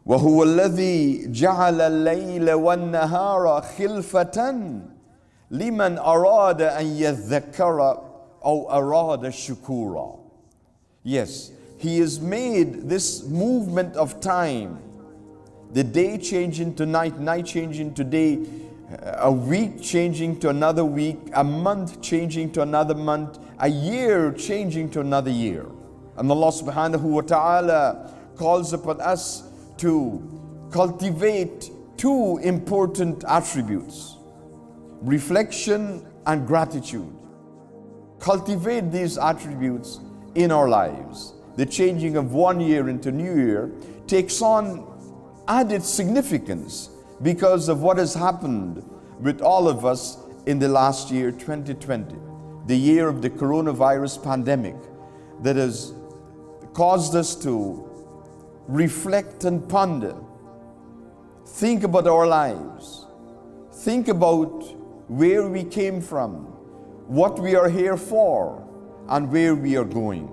وَهُوَ الَّذِي جَعَلَ اللَّيْلَ وَالنَّهَارَ خِلْفَةً لِمَنْ أَرَادَ أَنْ يَذَّكَّرَ أَوْ أَرَادَ شُكُورًا. Yes, He has made this movement of time, the day changing to night, night changing to day, a week changing to another week, a month changing to another month, a year changing to another year. And Allah subhanahu wa ta'ala calls upon us to cultivate two important attributes: reflection and gratitude. Cultivate these attributes in our lives. The changing of one year into new year takes on added significance because of what has happened with all of us in the last year, 2020, the year of the coronavirus pandemic that has caused us to reflect and ponder. Think about our lives. Think about where we came from, what we are here for, and where we are going.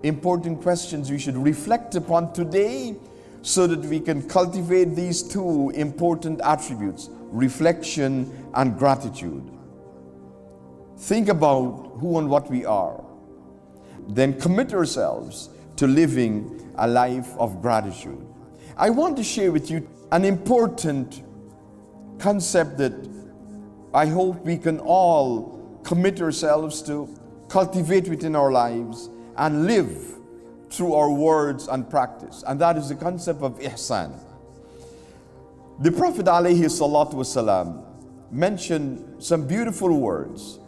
Important questions we should reflect upon today so that we can cultivate these two important attributes: reflection and gratitude. Think about who and what we are. Then commit ourselves to living a life of gratitude. I want to share with you an important concept that I hope we can all commit ourselves to cultivate within our lives and live through our words and practice. And that is the concept of Ihsan. The Prophet ﷺ mentioned some beautiful words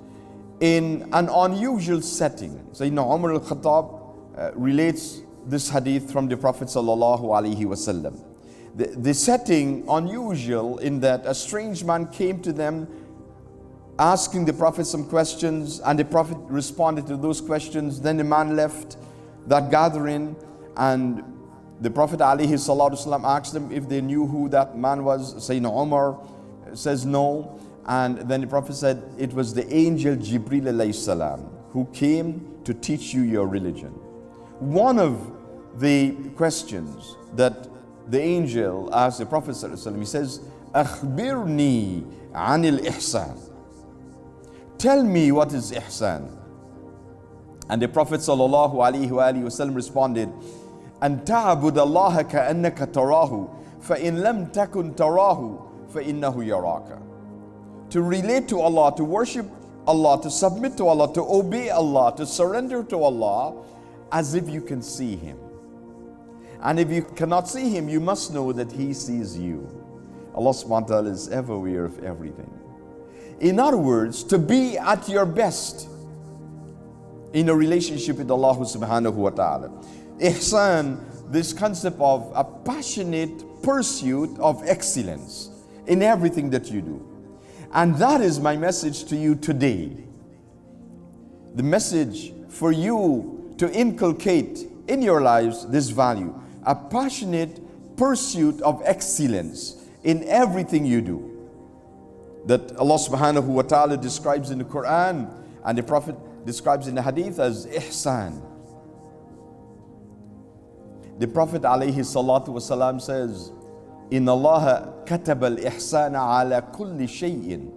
in an unusual setting. Sayyidina Umar al-Khattab relates this hadith from the Prophet ﷺ. The setting unusual in that a strange man came to them asking the Prophet some questions, and the Prophet responded to those questions. Then the man left that gathering, and the Prophet ﷺ asked them if they knew who that man was. Sayyidina Umar says no, and then the Prophet said it was the angel Jibril alayhi salam who came to teach you your religion. One of the questions that the angel asked the Prophet ﷺ, he says, "Akhbirni anil ihsan." Tell me what is ihsan. And the Prophet ﷺ responded, "An ta'bud Allah ka'annaka tarahu, fa in lam takun tarahu, fa innahu yaraka." To relate to Allah, to worship Allah, to submit to Allah, to obey Allah, to surrender to Allah as if you can see Him. And if you cannot see Him, you must know that He sees you. Allah subhanahu wa ta'ala is ever aware of everything. In other words, to be at your best in a relationship with Allah subhanahu wa ta'ala. Ihsan, this concept of a passionate pursuit of excellence in everything that you do. And that is my message to you today. The message for you to inculcate in your lives this value: a passionate pursuit of excellence in everything you do. That Allah subhanahu wa ta'ala describes in the Qur'an, and the Prophet describes in the Hadith as Ihsan. The Prophet alayhi salatu wasalam says, "Inna Allah kataba al-ihsana ala kulli shay'in."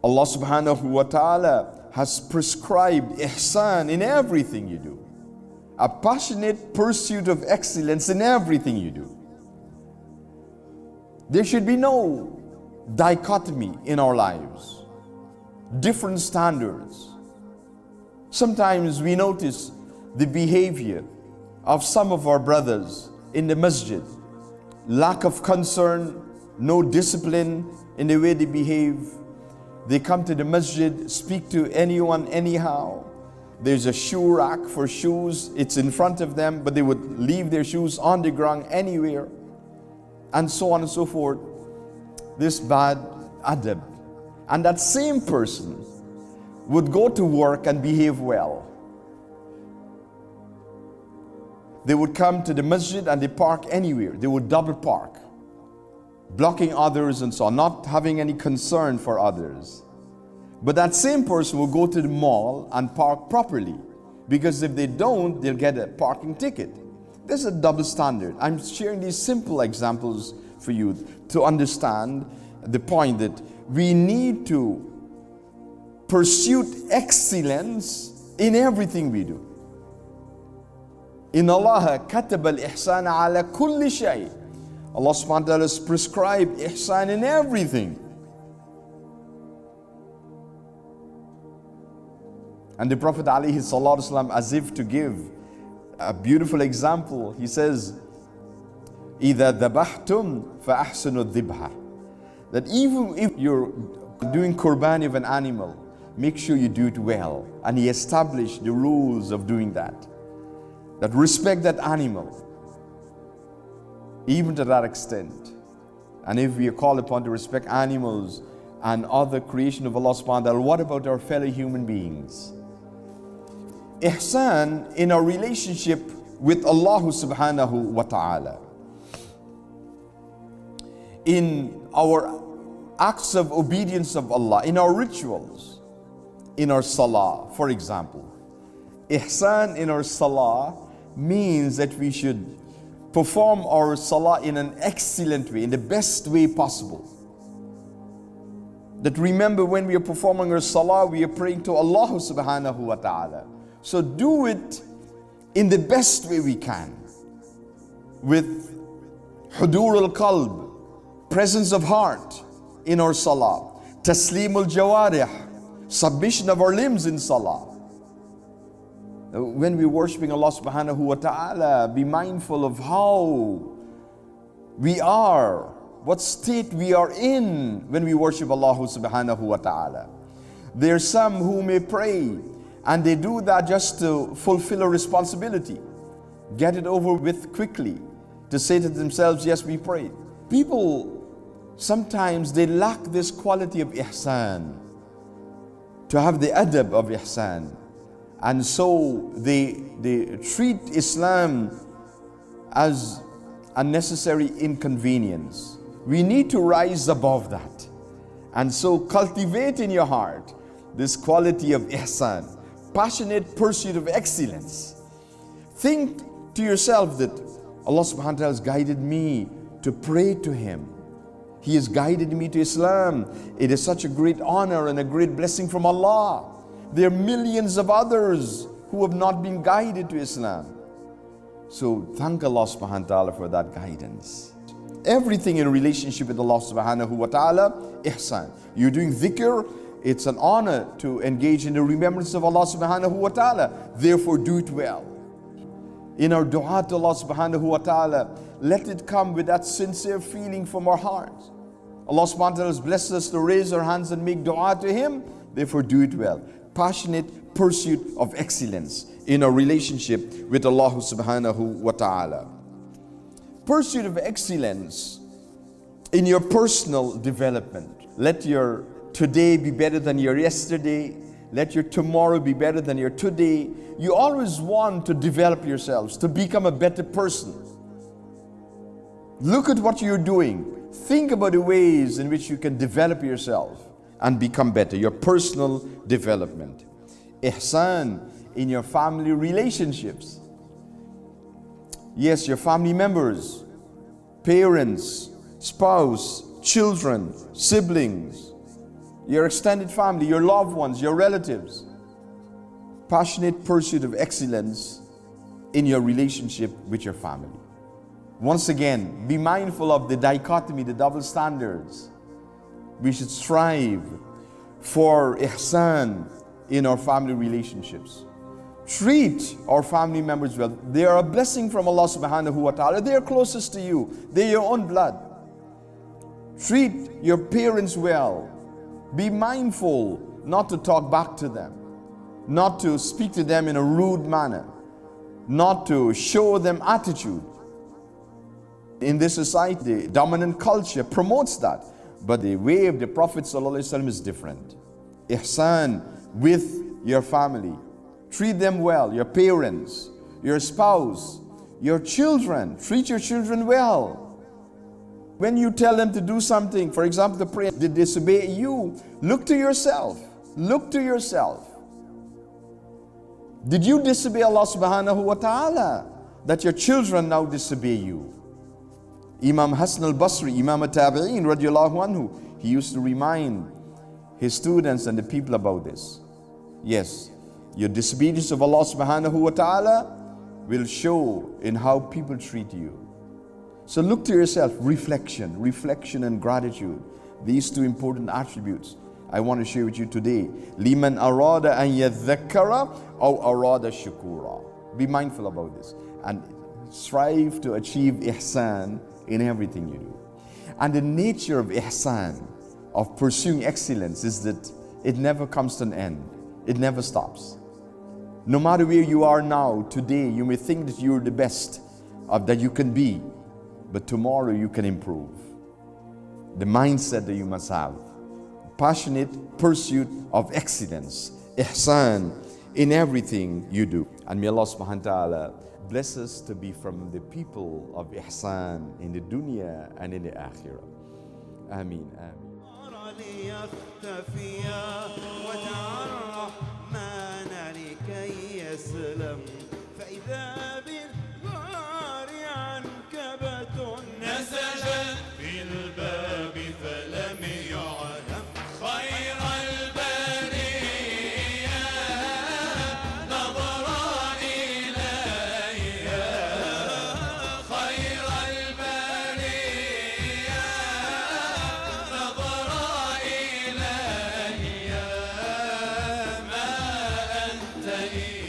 Allah subhanahu wa ta'ala has prescribed ihsan in everything you do. A passionate pursuit of excellence in everything you do. There should be no dichotomy in our lives, different standards. Sometimes we notice the behavior of some of our brothers in the masjid, lack of concern, no discipline in the way they behave. They come to the masjid, speak to anyone anyhow. There's a shoe rack for shoes, it's in front of them, but they would leave their shoes on the ground anywhere, and so on and so forth. This bad adab. And that same person would go to work and behave well. They would come to the masjid and they park anywhere. They would double park, blocking others and so on, not having any concern for others. But that same person will go to the mall and park properly, because if they don't, they'll get a parking ticket. This is a double standard. I'm sharing these simple examples for you to understand the point that we need to pursue excellence in everything we do. In Allah كتب الإحسان على كل شيء. Allah subhanahu wa ta'ala has prescribed ihsan in everything. And the Prophet alayhi salatu wasalam, as if to give a beautiful example, he says, إِذَا ذَبَحْتُمْ فَأَحْسِنُوا الذِّبْحَ. That even if you're doing qurban of an animal, make sure you do it well. And he established the rules of doing that. That respect that animal, even to that extent. And if we are called upon to respect animals and other creation of Allah subhanahu wa ta'ala, what about our fellow human beings? Ihsan in our relationship with Allah subhanahu wa ta'ala. In our acts of obedience of Allah, in our rituals, in our salah, for example. Ihsan in our salah means that we should perform our salah in an excellent way, in the best way possible. That remember, when we are performing our salah, we are praying to Allah subhanahu wa ta'ala. So do it in the best way we can. With hudur al-qalb, presence of heart in our salah. Taslim al-jawarih, submission of our limbs in salah. When we're worshipping Allah subhanahu wa ta'ala, be mindful of how we are, what state we are in when we worship Allah subhanahu wa ta'ala. There are some who may pray and they do that just to fulfill a responsibility, get it over with quickly, to say to themselves, yes, we prayed. People, sometimes they lack this quality of ihsan, to have the adab of ihsan. And so they treat Islam as a necessary inconvenience. We need to rise above that. And so cultivate in your heart this quality of ihsan, passionate pursuit of excellence. Think to yourself that Allah subhanahu wa ta'ala has guided me to pray to Him. He has guided me to Islam. It is such a great honor and a great blessing from Allah. There are millions of others who have not been guided to Islam. So thank Allah subhanahu wa ta'ala for that guidance. Everything in relationship with Allah subhanahu wa ta'ala, ihsan. You're doing dhikr, it's an honor to engage in the remembrance of Allah subhanahu wa ta'ala. Therefore do it well. In our dua to Allah subhanahu wa ta'ala, let it come with that sincere feeling from our hearts. Allah subhanahu wa ta'ala has blessed us to raise our hands and make dua to Him. Therefore do it well. Passionate pursuit of excellence in our relationship with Allah subhanahu wa ta'ala. Pursuit of excellence in your personal development. Let your today be better than your yesterday. Let your tomorrow be better than your today. You always want to develop yourselves, to become a better person. Look at what you're doing. Think about the ways in which you can develop yourself and become better, your personal development. Ihsan in your family relationships. Yes, your family members, parents, spouse, children, siblings, your extended family, your loved ones, your relatives. Passionate pursuit of excellence in your relationship with your family. Once again, be mindful of the dichotomy, the double standards. We should strive for ihsan in our family relationships. Treat our family members well. They are a blessing from Allah subhanahu wa ta'ala. They are closest to you. They are your own blood. Treat your parents well. Be mindful not to talk back to them, not to speak to them in a rude manner, not to show them attitude. In this society, the dominant culture promotes that. But the way of the Prophet ﷺ is different. Ihsan with your family. Treat them well, your parents, your spouse, your children. Treat your children well. When you tell them to do something, for example, the prayer, they disobey you, look to yourself. Look to yourself. Did you disobey Allah subhanahu wa ta'ala? that your children now disobey you. Imam Hassan al-Basri, Imam al-Tabi'een radiallahu anhu, he used to remind his students and the people about this. Yes, your disobedience of Allah subhanahu wa ta'ala will show in how people treat you. So look to yourself, reflection and gratitude. These two important attributes I want to share with you today. لِمَنْ أَرَادَ أَنْ يَذَّكَّرَ أَوْ أَرَادَ شُكُورًا. Be mindful about this and strive to achieve ihsan in everything you do. And the nature of ihsan, of pursuing excellence, is that it never comes to an end. It never stops. No matter where you are now, today, you may think that you're the best that you can be, but tomorrow you can improve. The mindset that you must have. Passionate pursuit of excellence, ihsan, in everything you do. And may Allah subhanahu wa ta'ala bless us to be from the people of ihsan in the dunya and in the akhirah. Ameen, ameen.